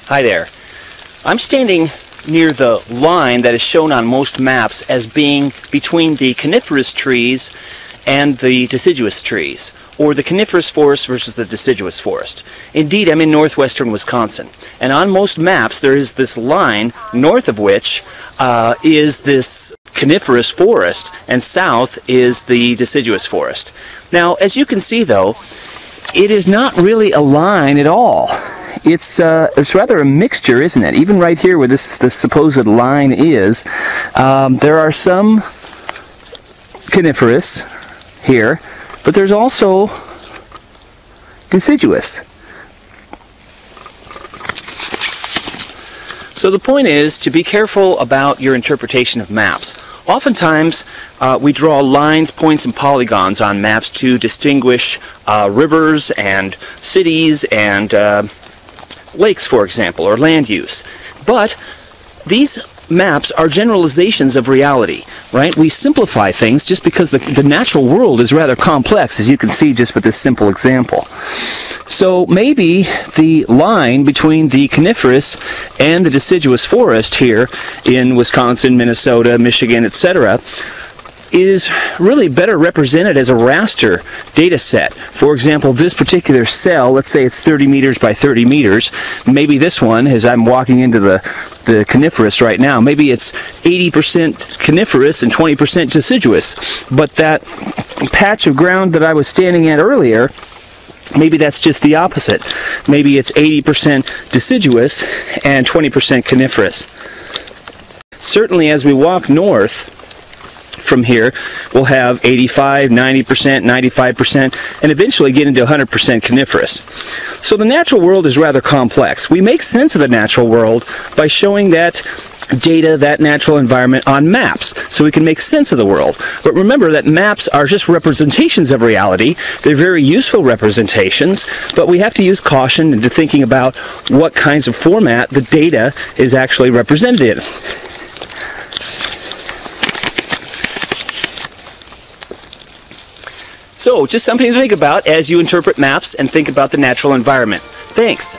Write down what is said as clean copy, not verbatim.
Hi there. I'm standing near the line that is shown on most maps as being between the coniferous trees and the deciduous trees, or the coniferous forest versus the deciduous forest. Indeed, I'm in northwestern Wisconsin, and on most maps there is this line north of which is this coniferous forest, and south is the deciduous forest. Now, as you can see though, it is not really a line at all. It's rather a mixture, isn't it? Even right here where this supposed line is, there are some coniferous here, but there's also deciduous. So the point is to be careful about your interpretation of maps. Oftentimes we draw lines, points, and polygons on maps to distinguish rivers and cities and lakes, for example, or land use. But these maps are generalizations of reality, right? We simplify things just because the natural world is rather complex, as you can see just with this simple example. So maybe the line between the coniferous and the deciduous forest here in Wisconsin, Minnesota, Michigan, etc., is really better represented as a raster data set. For example, this particular cell, let's say it's 30 meters by 30 meters. Maybe this one, as I'm walking into the coniferous right now, maybe it's 80% coniferous and 20% deciduous. But that patch of ground that I was standing at earlier, maybe that's just the opposite. Maybe it's 80% deciduous and 20% coniferous. Certainly as we walk north from here, we'll have 85, 90%, 95%, and eventually get into 100% coniferous. So the natural world is rather complex. We make sense of the natural world by showing that data, that natural environment on maps, so we can make sense of the world. But remember that maps are just representations of reality. They're very useful representations, but we have to use caution into thinking about what kinds of format the data is actually represented in. So, just something to think about as you interpret maps and think about the natural environment. Thanks.